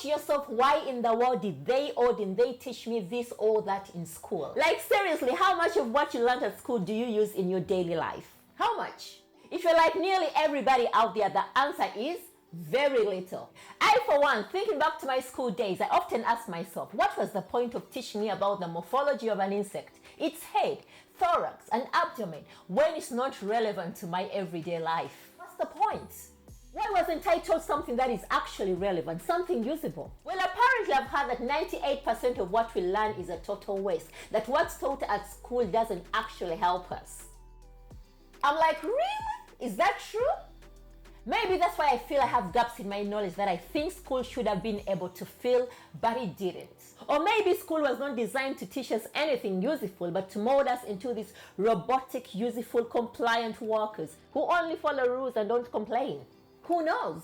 yourself, why in the world did they or didn't they teach me this or that in school? Like seriously, how much of what you learned at school do you use in your daily life? How much? If you're like nearly everybody out there, the answer is very little. I, for one, thinking back to my school days, I often ask myself, what was the point of teaching me about the morphology of an insect, its head, thorax, and abdomen, when it's not relevant to my everyday life? What's the point? Why wasn't I taught something that is actually relevant, something usable? Well, apparently I've heard that 98% of what we learn is a total waste, that what's taught at school doesn't actually help us. I'm like, really? Is that true? Maybe that's why I feel I have gaps in my knowledge that I think school should have been able to fill, but it didn't. Or maybe school was not designed to teach us anything useful, but to mold us into these robotic, useful, compliant workers who only follow rules and don't complain. Who knows?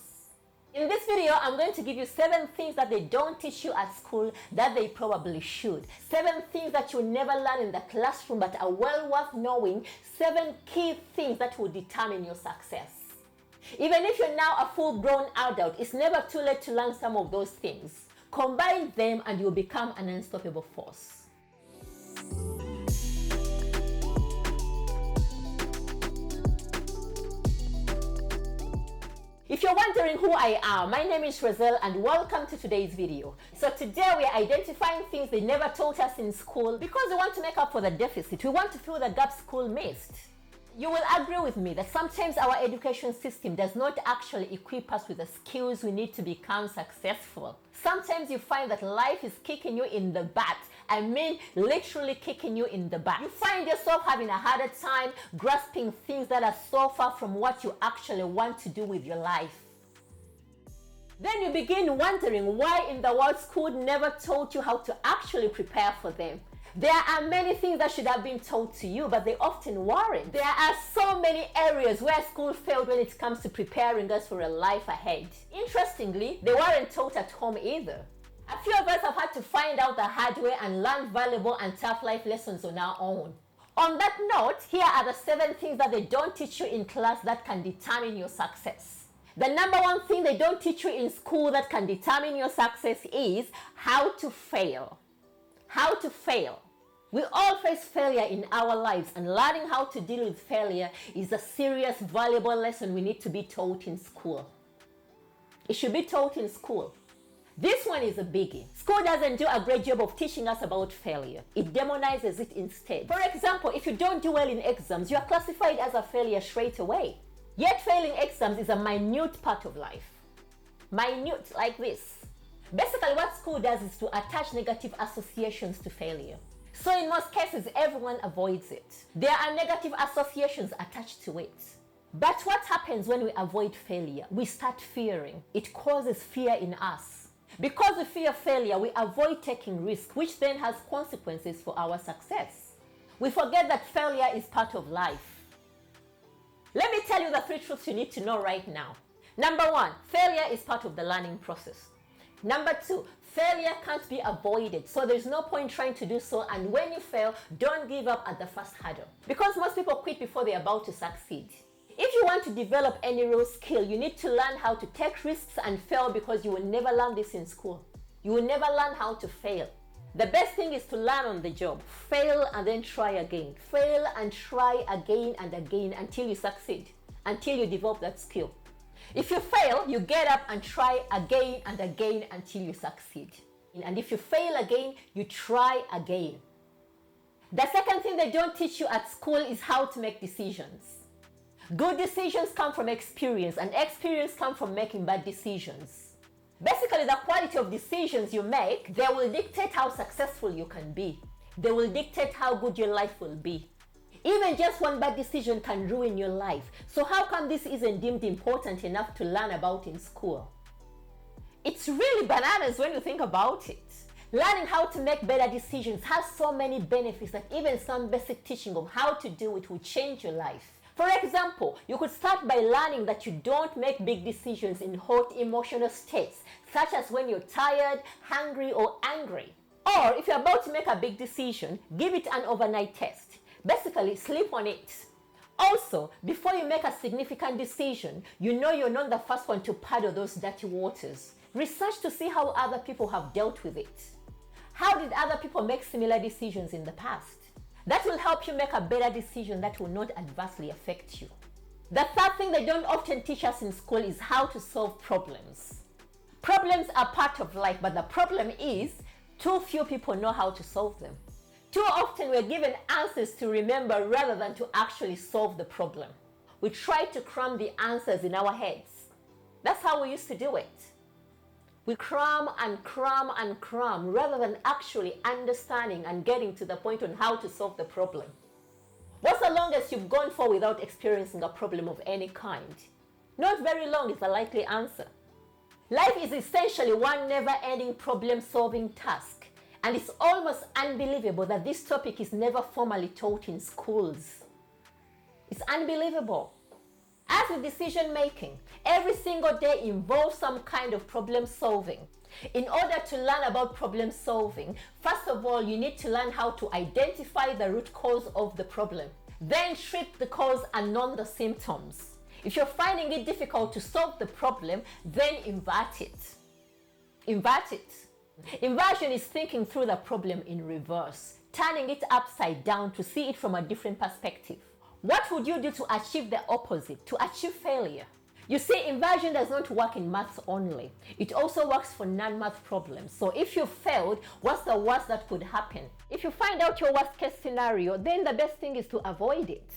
In this video, I'm going to give you 7 things that they don't teach you at school that they probably should. 7 things that you'll never learn in the classroom but are well worth knowing. 7 key things that will determine your success. Even if you're now a full-grown adult, it's never too late to learn some of those things. Combine them and you'll become an unstoppable force. If you're wondering who I am, my name is Razzielle and welcome to today's video. So today we are identifying things they never taught us in school because we want to make up for the deficit. We want to fill the gap school missed. You will agree with me that sometimes our education system does not actually equip us with the skills we need to become successful. Sometimes you find that life is kicking you in the butt. I mean, literally kicking you in the butt. You find yourself having a harder time grasping things that are so far from what you actually want to do with your life. Then you begin wondering why in the world school never taught you how to actually prepare for them. There are many things that should have been taught to you, but they often weren't. There are so many areas where school failed when it comes to preparing us for a life ahead. Interestingly, they weren't taught at home either. A few of us have had to find out the hard way and learn valuable and tough life lessons on our own. On that note, here are the 7 things that they don't teach you in class that can determine your success. The number 1 thing they don't teach you in school that can determine your success is how to fail. How to fail. We all face failure in our lives, and learning how to deal with failure is a serious, valuable lesson we need to be taught in school. It should be taught in school. This one is a biggie. School doesn't do a great job of teaching us about failure. It demonizes it instead. For example, if you don't do well in exams, you are classified as a failure straight away. Yet failing exams is a minute part of life. Minute, like this. Basically, what school does is to attach negative associations to failure. So in most cases, everyone avoids it. There are negative associations attached to it. But what happens when we avoid failure? We start fearing. It causes fear in us. Because we fear failure, we avoid taking risks, which then has consequences for our success. We forget that failure is part of life. Let me tell you the 3 truths you need to know right now. Number 1, failure is part of the learning process. Number 2, failure can't be avoided, so there's no point trying to do so, and when you fail, don't give up at the first hurdle. Because most people quit before they're about to succeed. If you want to develop any real skill, you need to learn how to take risks and fail, because you will never learn this in school. You will never learn how to fail. The best thing is to learn on the job. Fail and then try again. Fail and try again and again until you succeed, until you develop that skill. If you fail, you get up and try again and again until you succeed. And if you fail again, you try again. The second thing they don't teach you at school is how to make decisions. Good decisions come from experience, and experience comes from making bad decisions. Basically, the quality of decisions you make, they will dictate how successful you can be. They will dictate how good your life will be. Even just one bad decision can ruin your life. So how come this isn't deemed important enough to learn about in school? It's really bananas when you think about it. Learning how to make better decisions has so many benefits that even some basic teaching of how to do it will change your life. For example, you could start by learning that you don't make big decisions in hot emotional states, such as when you're tired, hungry, or angry. Or if you're about to make a big decision, give it an overnight test. Basically, sleep on it. Also, before you make a significant decision, you know you're not the first one to paddle those dirty waters. Research to see how other people have dealt with it. How did other people make similar decisions in the past? That will help you make a better decision that will not adversely affect you. The third thing they don't often teach us in school is how to solve problems. Problems are part of life, but the problem is too few people know how to solve them. Too often we're given answers to remember rather than to actually solve the problem. We try to cram the answers in our heads. That's how we used to do it. We cram and cram and cram rather than actually understanding and getting to the point on how to solve the problem. What's the longest you've gone for without experiencing a problem of any kind? Not very long is the likely answer. Life is essentially one never-ending problem-solving task, and it's almost unbelievable that this topic is never formally taught in schools. It's unbelievable. As with decision making, every single day involves some kind of problem solving. In order to learn about problem solving, first of all, you need to learn how to identify the root cause of the problem. Then treat the cause and not the symptoms. If you're finding it difficult to solve the problem, then invert it. Invert it. Inversion is thinking through the problem in reverse, turning it upside down to see it from a different perspective. What would you do to achieve the opposite, to achieve failure? You see, inversion does not work in maths only. It also works for non-math problems. So if you failed, what's the worst that could happen? If you find out your worst case scenario, then the best thing is to avoid it.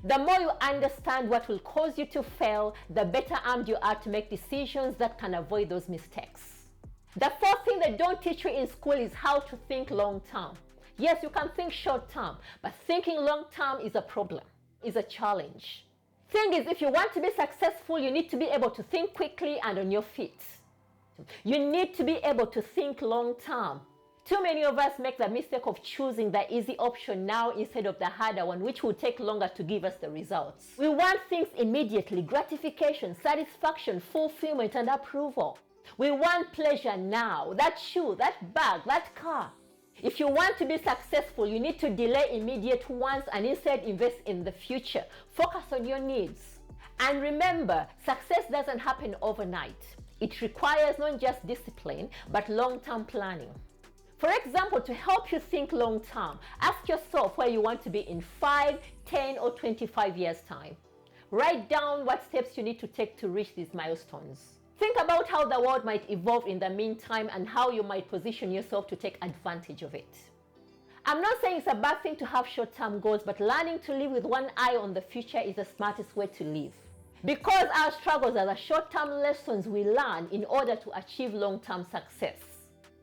The more you understand what will cause you to fail, the better armed you are to make decisions that can avoid those mistakes. The fourth thing they don't teach you in school is how to think long term. Yes, you can think short term, but thinking long term is a problem, is a challenge. Thing is, if you want to be successful, you need to be able to think quickly and on your feet. You need to be able to think long term. Too many of us make the mistake of choosing the easy option now instead of the harder one, which will take longer to give us the results. We want things immediately: gratification, satisfaction, fulfillment, and approval. We want pleasure now: that shoe, that bag, that car. If you want to be successful, you need to delay immediate wants and instead invest in the future. Focus on your needs. And remember, success doesn't happen overnight. It requires not just discipline, but long-term planning. For example, to help you think long-term, ask yourself where you want to be in 5, 10, or 25 years' time. Write down what steps you need to take to reach these milestones. Think about how the world might evolve in the meantime and how you might position yourself to take advantage of it. I'm not saying it's a bad thing to have short-term goals, but learning to live with one eye on the future is the smartest way to live. Because our struggles are the short-term lessons we learn in order to achieve long-term success.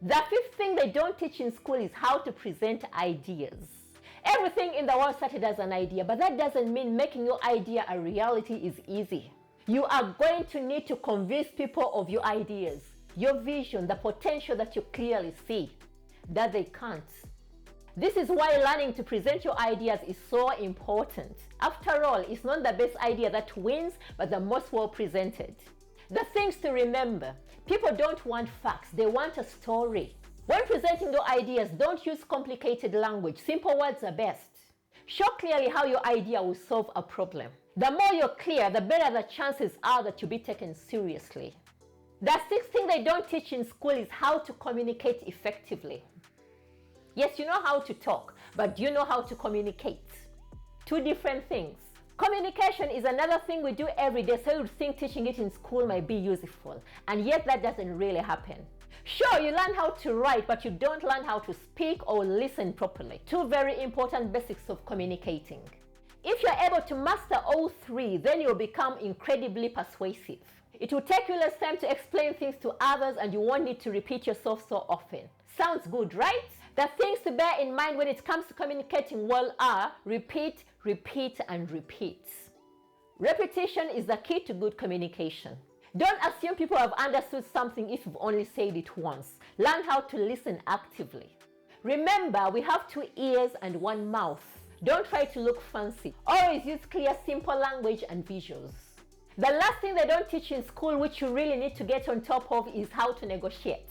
The fifth thing they don't teach in school is how to present ideas. Everything in the world started as an idea, but that doesn't mean making your idea a reality is easy. You are going to need to convince people of your ideas, your vision, the potential that you clearly see, that they can't. This is why learning to present your ideas is so important. After all, it's not the best idea that wins, but the most well presented. The things to remember: people don't want facts, they want a story. When presenting your ideas, don't use complicated language. Simple words are best. Show clearly how your idea will solve a problem. The more you're clear, the better the chances are that you'll be taken seriously. The sixth thing they don't teach in school is how to communicate effectively. Yes, you know how to talk, but do you know how to communicate? Two different things. Communication is another thing we do every day, so you'd think teaching it in school might be useful, and yet that doesn't really happen. Sure, you learn how to write, but you don't learn how to speak or listen properly. Two very important basics of communicating. If you're able to master all three, then you'll become incredibly persuasive. It will take you less time to explain things to others, and you won't need to repeat yourself so often. Sounds good, right? The things to bear in mind when it comes to communicating well are repeat, repeat, and repeat. Repetition is the key to good communication. Don't assume people have understood something if you've only said it once. Learn how to listen actively. Remember, we have 2 ears and 1 mouth. Don't try to look fancy. Always use clear, simple language and visuals. The last thing they don't teach in school, which you really need to get on top of, is how to negotiate.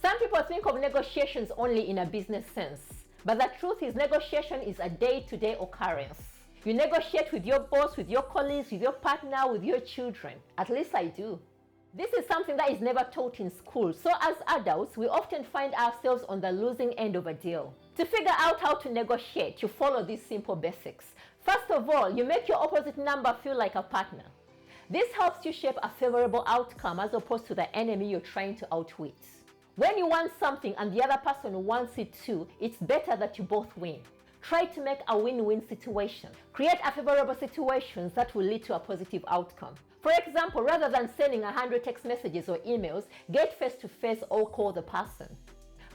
Some people think of negotiations only in a business sense, but the truth is negotiation is a day-to-day occurrence. You negotiate with your boss, with your colleagues, with your partner, with your children. At least I do. This is something that is never taught in school, so as adults, we often find ourselves on the losing end of a deal. To figure out how to negotiate, you follow these simple basics. First of all, you make your opposite number feel like a partner. This helps you shape a favorable outcome as opposed to the enemy you're trying to outwit. When you want something and the other person wants it too, it's better that you both win. Try to make a win-win situation. Create a favorable situation that will lead to a positive outcome. For example, rather than sending 100 text messages or emails, get face-to-face or call the person.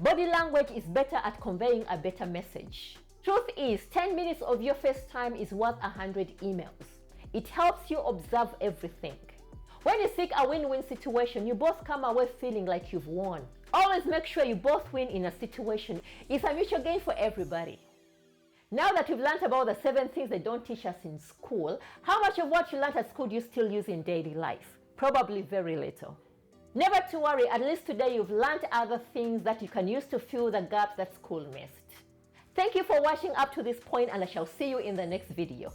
Body language is better at conveying a better message. Truth is, 10 minutes of your face time is worth 100 emails. It helps you observe everything. When you seek a win-win situation, you both come away feeling like you've won. Always make sure you both win in a situation. It's a mutual gain for everybody. Now that you've learned about the 7 things they don't teach us in school, how much of what you learned at school do you still use in daily life? Probably very little. Never to worry, at least today you've learned other things that you can use to fill the gaps that school missed. Thank you for watching up to this point, and I shall see you in the next video.